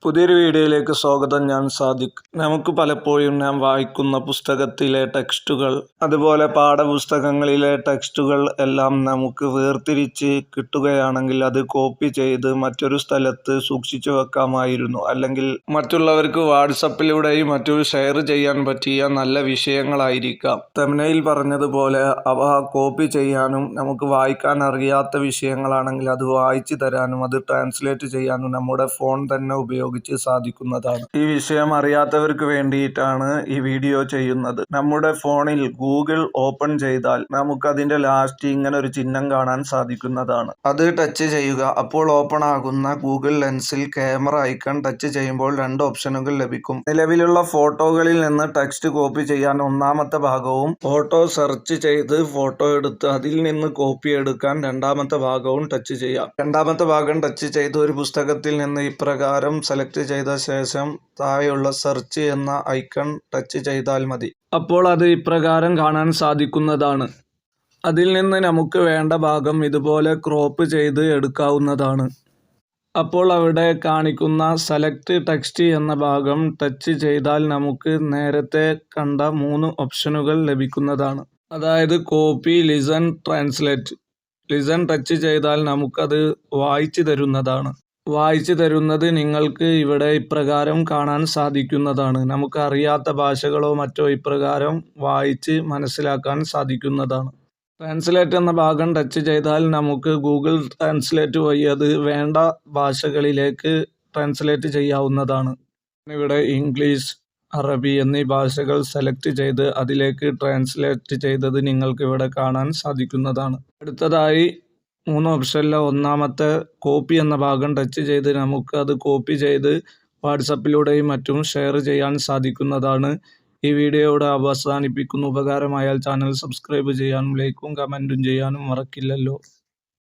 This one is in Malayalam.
പുതിയൊരു വീഡിയോയിലേക്ക് സ്വാഗതം. ഞാൻ സാദിഖ്. നമുക്ക് പലപ്പോഴും നാം വായിക്കുന്ന പുസ്തകത്തിലെ ടെക്സ്റ്റുകൾ, അതുപോലെ പാഠപുസ്തകങ്ങളിലെ ടെക്സ്റ്റുകൾ എല്ലാം നമുക്ക് വേർതിരിച്ച് കിട്ടുകയാണെങ്കിൽ അത് കോപ്പി ചെയ്ത് മറ്റൊരു സ്ഥലത്ത് സൂക്ഷിച്ചു വെക്കാമായിരുന്നു. അല്ലെങ്കിൽ മറ്റുള്ളവർക്ക് വാട്സപ്പിലൂടെയും മറ്റും ഷെയർ ചെയ്യാൻ പറ്റിയ നല്ല വിഷയങ്ങളായിരിക്കാം. തംബ്നെയിൽ പറഞ്ഞതുപോലെ അവ കോപ്പി ചെയ്യാനും നമുക്ക് വായിക്കാൻ അറിയാത്ത വിഷയങ്ങളാണെങ്കിൽ അത് വായിച്ചു തരാനും അത് ട്രാൻസ്ലേറ്റ് ചെയ്യാനും നമ്മുടെ ഫോൺ തന്നെ ഉപയോഗിച്ച് സാധിക്കുന്നതാണ്. ഈ വിഷയം അറിയാത്തവർക്ക് വേണ്ടിയിട്ടാണ് ഈ വീഡിയോ ചെയ്യുന്നത്. നമ്മുടെ ഫോണിൽ ഗൂഗിൾ ഓപ്പൺ ചെയ്താൽ നമുക്ക് അതിന്റെ ലാസ്റ്റ് ഇങ്ങനെ ഒരു ചിഹ്നം കാണാൻ സാധിക്കുന്നതാണ്. അത് ടച്ച് ചെയ്യുക. അപ്പോൾ ഓപ്പൺ ആകുന്ന ഗൂഗിൾ ലെൻസിൽ ക്യാമറ ഐക്കൺ ടച്ച് ചെയ്യുമ്പോൾ 2 ഓപ്ഷനുകൾ ലഭിക്കും. നിലവിലുള്ള ഫോട്ടോകളിൽ നിന്ന് ടെക്സ്റ്റ് കോപ്പി ചെയ്യാൻ ഒന്നാമത്തെ ഭാഗവും, ഫോട്ടോ സെർച്ച് ചെയ്ത് ഫോട്ടോ എടുത്ത് അതിൽ നിന്ന് കോപ്പി എടുക്കാൻ രണ്ടാമത്തെ ഭാഗവും ടച്ച് ചെയ്യാം. രണ്ടാമത്തെ ഭാഗം ടച്ച് ചെയ്ത് ഒരു പുസ്തകത്തിൽ നിന്ന് ഇപ്രകാരം സെലക്ട് ചെയ്ത ശേഷം താഴെയുള്ള സെർച്ച് എന്ന ഐക്കൺ ടച്ച് ചെയ്താൽ മതി. അപ്പോൾ അത് ഇപ്രകാരം കാണാൻ സാധിക്കുന്നതാണ്. അതിൽ നിന്ന് നമുക്ക് വേണ്ട ഭാഗം ഇതുപോലെ ക്രോപ്പ് ചെയ്ത് എടുക്കാവുന്നതാണ്. അപ്പോൾ അവിടെ കാണിക്കുന്ന സെലക്ട് ടെക്സ്റ്റ് എന്ന ഭാഗം ടച്ച് ചെയ്താൽ നമുക്ക് നേരത്തെ കണ്ട 3 ഓപ്ഷനുകൾ ലഭിക്കുന്നതാണ്. അതായത് copy, listen, translate. Listen touch ചെയ്താൽ നമുക്കത് വായിച്ചു തരുന്നതാണ്. വായിച്ചു തരുന്നത് നിങ്ങൾക്ക് ഇവിടെ ഇപ്രകാരം കാണാൻ സാധിക്കുന്നതാണ്. നമുക്ക് അറിയാത്ത ഭാഷകളോ മറ്റോ ഇപ്രകാരം വായിച്ച് മനസ്സിലാക്കാൻ സാധിക്കുന്നതാണ്. ട്രാൻസ്ലേറ്റ് എന്ന ഭാഗം ടച്ച് ചെയ്താൽ നമുക്ക് ഗൂഗിൾ ട്രാൻസ്ലേറ്റ് വഴി അത് വേണ്ട ഭാഷകളിലേക്ക് ട്രാൻസ്ലേറ്റ് ചെയ്യാവുന്നതാണ്. ഇവിടെ ഇംഗ്ലീഷ്, അറബി എന്നീ ഭാഷകൾ സെലക്ട് ചെയ്ത് അതിലേക്ക് ട്രാൻസ്ലേറ്റ് ചെയ്തത് നിങ്ങൾക്ക് ഇവിടെ കാണാൻ സാധിക്കുന്നതാണ്. അടുത്തതായി 3 ഓപ്ഷനിലെ ഒന്നാമത്തെ കോപ്പി എന്ന ഭാഗം ടച്ച് ചെയ്ത് നമുക്ക് അത് കോപ്പി ചെയ്ത് വാട്സപ്പിലൂടെയും മറ്റും ഷെയർ ചെയ്യാൻ സാധിക്കുന്നതാണ്. ഈ വീഡിയോ ഇവിടെ അവസാനിപ്പിക്കുന്നു. ഉപകാരമായാൽ ചാനൽ സബ്സ്ക്രൈബ് ചെയ്യാനും ലൈക്കും കമൻറ്റും ചെയ്യാനും മറക്കില്ലല്ലോ.